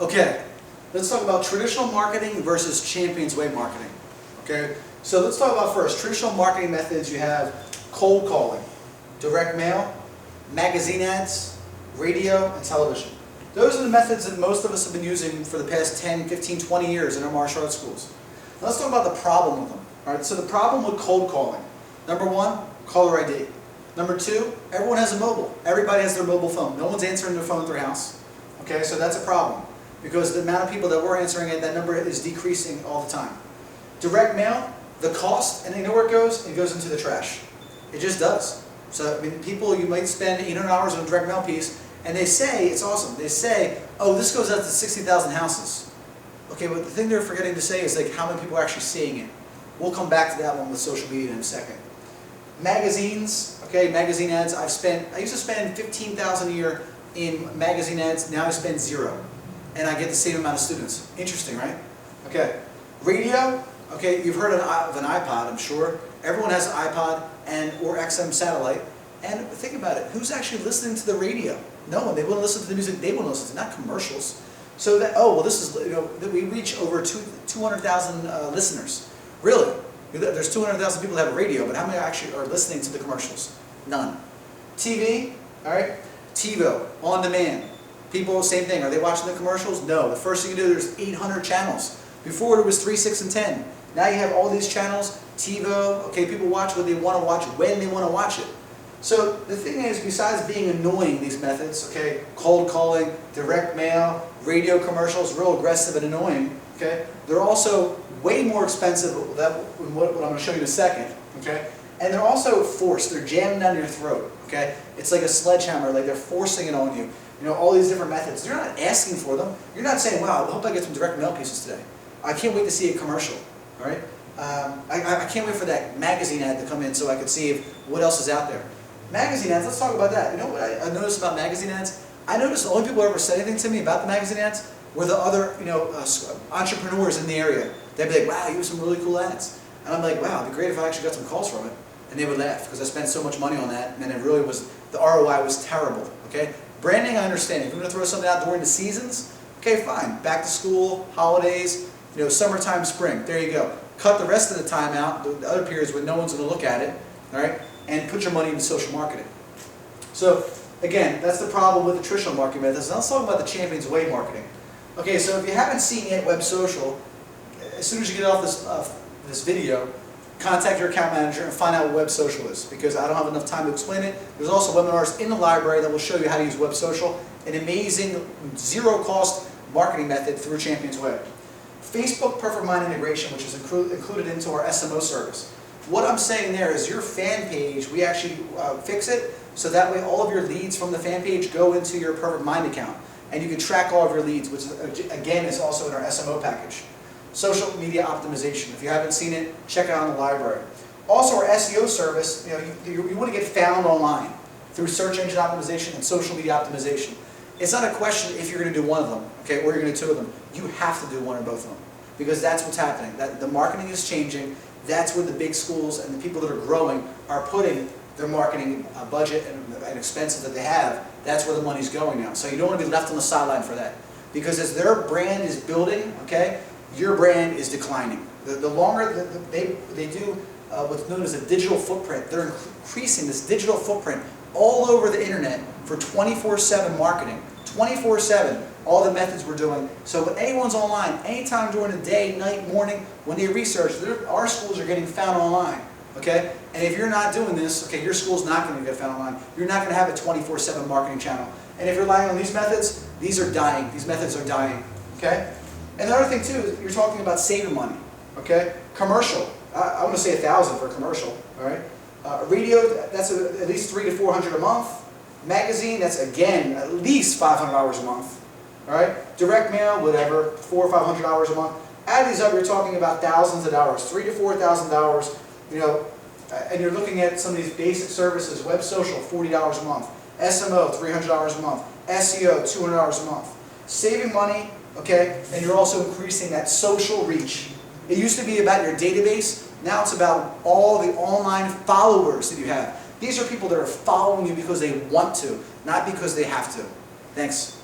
Okay, let's talk about traditional marketing versus ChampionsWay marketing. Okay, so let's talk about first traditional marketing methods. You have cold calling, direct mail, magazine ads, radio, and television. Those are the methods that most of us have been using for the past 10, 15, 20 years in our martial arts schools. Now let's talk about the problem with them. All right, so the problem with cold calling. Number one, caller ID. Number two, everyone has a mobile. Everybody has their mobile phone. No one's answering their phone at their house. Okay, so that's a problem because the amount of people that were answering it, that number is decreasing all the time. Direct mail, the cost, and you know where it goes? It goes into the trash. It just does. So I mean, people, you might spend $800 on a direct mail piece, and they say, it's awesome, they say, oh, this goes out to 60,000 houses. Okay, but the thing they're forgetting to say is like how many people are actually seeing it. We'll come back to that one with social media in a second. Magazines, okay, magazine ads, I used to spend $15,000 a year in magazine ads, now I spend $0. And I get the same amount of students. Interesting, right? Okay. Radio, okay, you've heard of an iPod, I'm sure. Everyone has an iPod or XM satellite. And think about it, who's actually listening to the radio? No one. They wouldn't listen to the music they want to listen to, not commercials. So that, oh, well, this is, that we reach over 200,000 listeners. Really? There's 200,000 people that have a radio, but how many actually are listening to the commercials? None. TV, all right? TiVo, on demand. People, same thing. Are they watching the commercials? No. The first thing you do, there's 800 channels. Before it was 3, 6, and 10. Now you have all these channels. TiVo, okay, people watch what they want to watch, when they want to watch it. So the thing is, besides being annoying, these methods, okay, cold calling, direct mail, radio commercials, real aggressive and annoying, okay, they're also way more expensive than what I'm going to show you in a second, okay, and they're also forced. They're jammed down your throat, okay. It's like a sledgehammer, like they're forcing it on you. You know, all these different methods. You're not asking for them. You're not saying, wow, I hope I get some direct mail pieces today. I can't wait to see a commercial, all right. I can't wait for that magazine ad to come in so I can see what else is out there. Magazine ads, let's talk about that. You know what I noticed about magazine ads? I noticed the only people who ever said anything to me about the magazine ads were the other, entrepreneurs in the area. They'd be like, wow, you have some really cool ads. And I'm like, wow, it'd be great if I actually got some calls from it. And they would laugh because I spent so much money on that, and it really was, the ROI was terrible, okay? Branding, I understand. If you're going to throw something out during the seasons, okay, fine. Back to school, holidays, summertime, spring, there you go. Cut the rest of the time out, the other periods when no one's going to look at it, all right? And put your money into social marketing. So again, that's the problem with the traditional marketing methods. Now let's talk about the ChampionsWay marketing. Okay, so if you haven't seen yet Web Social, as soon as you get off this video, contact your account manager and find out what Web Social is, because I don't have enough time to explain it. There's also webinars in the library that will show you how to use Web Social, an amazing zero-cost marketing method through ChampionsWay. Facebook Perfect Mind integration, which is included into our SMO service. What I'm saying there is your fan page, we actually fix it so that way all of your leads from the fan page go into your Perfect Mind account. And you can track all of your leads, which again is also in our SMO package. Social media optimization. If you haven't seen it, check it out in the library. Also our SEO service, you want to get found online through search engine optimization and social media optimization. It's not a question if you're going to do one of them, okay, or you're going to do two of them. You have to do one or both of them because that's what's happening. The marketing is changing. That's where the big schools and the people that are growing are putting their marketing budget and expenses that they have. That's where the money's going now. So you don't want to be left on the sideline for that. Because as their brand is building, okay, your brand is declining. The longer they do what's known as a digital footprint, they're increasing this digital footprint all over the internet for 24/7 marketing. 24/7. All the methods we're doing. So when anyone's online, anytime during the day, night, morning, when they research, our schools are getting found online. Okay? And if you're not doing this, okay, your school's not going to get found online. You're not going to have a 24/7 marketing channel. And if you're relying on these methods, these are dying. These methods are dying. Okay? And the other thing too is you're talking about saving money. Okay? Commercial. I want to say $1,000 for a commercial. All right? Radio, that's at least $300 to $400 a month. Magazine, that's again at least $500 a month. All right, direct mail, whatever, $400 or $500 a month. Add these up, you're talking about thousands of dollars, $3,000 to $4,000. And you're looking at some of these basic services. Web Social, $40 a month. SMO, $300 a month. SEO, $200 a month. Saving money, okay, and you're also increasing that social reach. It used to be about your database. Now it's about all the online followers that you have. These are people that are following you because they want to, not because they have to. Thanks.